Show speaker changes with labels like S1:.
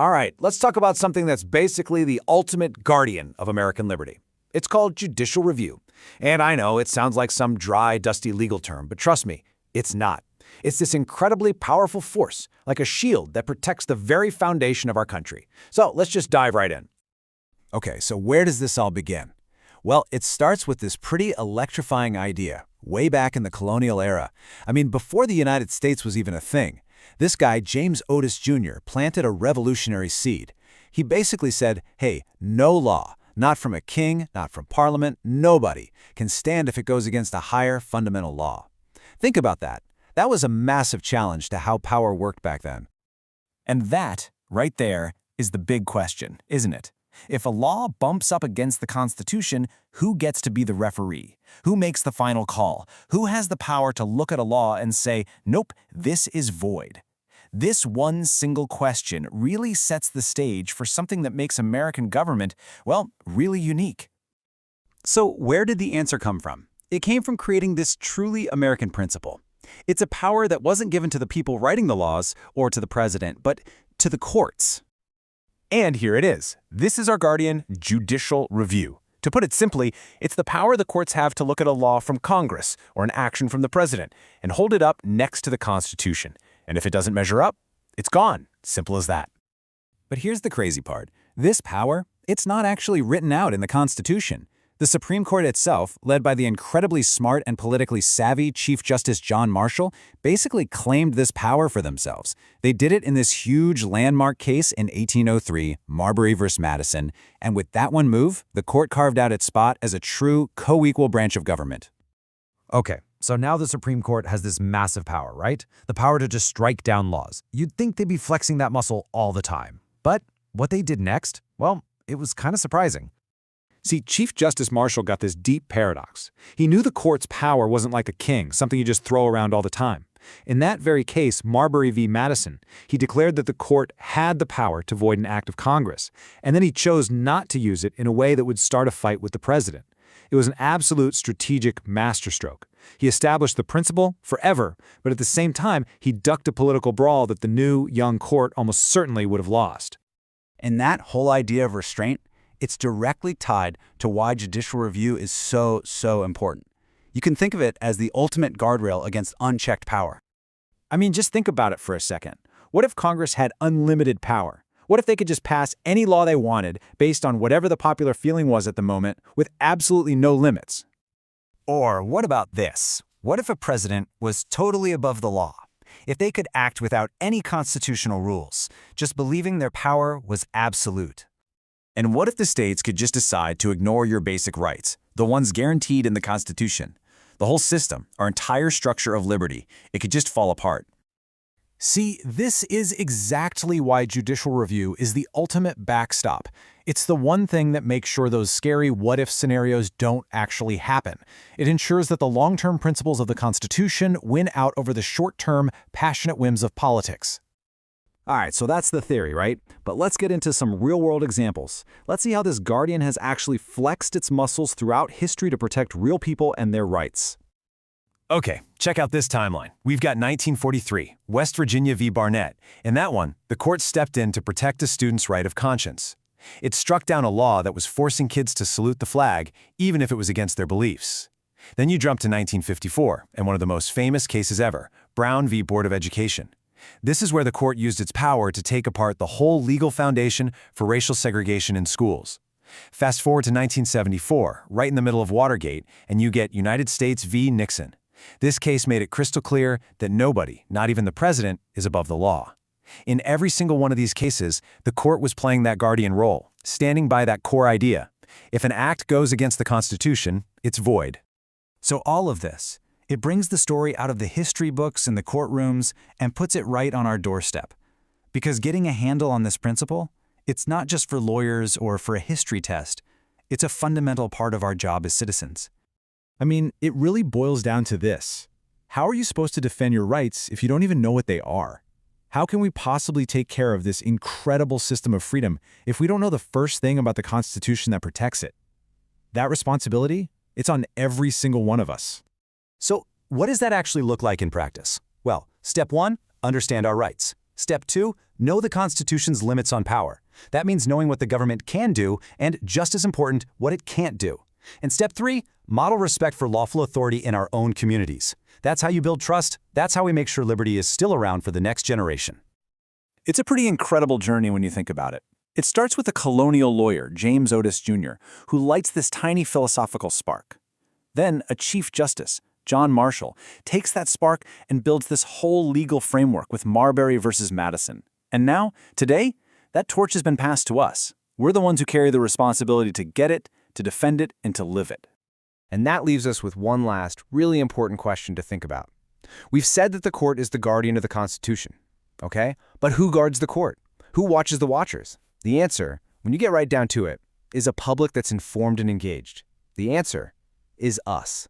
S1: All right, let's talk about something that's basically the ultimate guardian of American liberty. It's called judicial review. And I know it sounds like some dry, dusty legal term, but trust me, it's not. It's this incredibly powerful force, like a shield that protects the very foundation of our country. So let's just dive right in.
S2: Okay, so where does this all begin? Well, it starts with this pretty electrifying idea, way back in the colonial era. I mean, before the United States was even a thing. This guy, James Otis Jr., planted a revolutionary seed. He basically said, hey, no law, not from a king, not from parliament, nobody can stand if it goes against a higher fundamental law. Think about that. That was a massive challenge to how power worked back then.
S3: And that, right there, is the big question, isn't it? If a law bumps up against the Constitution, who gets to be the referee? Who makes the final call? Who has the power to look at a law and say, nope, this is void? This one single question really sets the stage for something that makes American government, well, really unique.
S2: So where did the answer come from? It came from creating this truly American principle. It's a power that wasn't given to the people writing the laws or to the president, but to the courts.
S3: And here it is. This is our guardian, judicial review. To put it simply, it's the power the courts have to look at a law from Congress or an action from the president and hold it up next to the Constitution. And if it doesn't measure up, it's gone. Simple as that.
S2: But here's the crazy part. This power, it's not actually written out in the Constitution. The Supreme Court itself, led by the incredibly smart and politically savvy Chief Justice John Marshall, basically claimed this power for themselves. They did it in this huge landmark case in 1803, Marbury v. Madison, and with that one move, the court carved out its spot as a true, co-equal branch of government.
S4: Okay, so now the Supreme Court has this massive power, right? The power to just strike down laws. You'd think they'd be flexing that muscle all the time. But what they did next, well, it was kind of surprising.
S1: See, Chief Justice Marshall got this deep paradox. He knew the court's power wasn't like a king, something you just throw around all the time. In that very case, Marbury v. Madison, he declared that the court had the power to void an act of Congress, and then he chose not to use it in a way that would start a fight with the president. It was an absolute strategic masterstroke. He established the principle forever, but at the same time, he ducked a political brawl that the new, young court almost certainly would have lost.
S2: And that whole idea of restraint, it's directly tied to why judicial review is so important. You can think of it as the ultimate guardrail against unchecked power.
S1: I mean, just think about it for a second. What if Congress had unlimited power? What if they could just pass any law they wanted based on whatever the popular feeling was at the moment with absolutely no limits?
S3: Or what about this? What if a president was totally above the law? If they could act without any constitutional rules, just believing their power was absolute? And what if the states could just decide to ignore your basic rights, the ones guaranteed in the Constitution? The whole system, our entire structure of liberty, it could just fall apart.
S4: See, this is exactly why judicial review is the ultimate backstop. It's the one thing that makes sure those scary what-if scenarios don't actually happen. It ensures that the long-term principles of the Constitution win out over the short-term, passionate whims of politics.
S2: All right, so that's the theory, right? But let's get into some real-world examples. Let's see how this guardian has actually flexed its muscles throughout history to protect real people and their rights.
S3: Okay, check out this timeline. We've got 1943, West Virginia v. Barnett. In that one, the court stepped in to protect a student's right of conscience. It struck down a law that was forcing kids to salute the flag, even if it was against their beliefs. Then you jump to 1954, and one of the most famous cases ever, Brown v. Board of Education. This is where the court used its power to take apart the whole legal foundation for racial segregation in schools. Fast forward to 1974, right in the middle of Watergate, and you get United States v. Nixon. This case made it crystal clear that nobody, not even the president, is above the law. In every single one of these cases, the court was playing that guardian role, standing by that core idea. If an act goes against the Constitution, it's void.
S2: So all of this, it brings the story out of the history books and the courtrooms and puts it right on our doorstep. Because getting a handle on this principle, it's not just for lawyers or for a history test. It's a fundamental part of our job as citizens.
S4: I mean, it really boils down to this. How are you supposed to defend your rights if you don't even know what they are? How can we possibly take care of this incredible system of freedom if we don't know the first thing about the Constitution that protects it? That responsibility, it's on every single one of us.
S2: So what does that actually look like in practice? Well, step one, understand our rights.
S3: Step 2, know the Constitution's limits on power. That means knowing what the government can do and, just as important, what it can't do. And Step 3, model respect for lawful authority in our own communities. That's how you build trust. That's how we make sure liberty is still around for the next generation.
S2: It's a pretty incredible journey when you think about it. It starts with a colonial lawyer, James Otis Jr., who lights this tiny philosophical spark. Then a Chief Justice, John Marshall, takes that spark and builds this whole legal framework with Marbury versus Madison. And now, today, that torch has been passed to us. We're the ones who carry the responsibility to get it, to defend it, and to live it.
S5: And that leaves us with one last, really important question to think about. We've said that the court is the guardian of the Constitution, okay? But who guards the court? Who watches the watchers? The answer, when you get right down to it, is a public that's informed and engaged. The answer is us.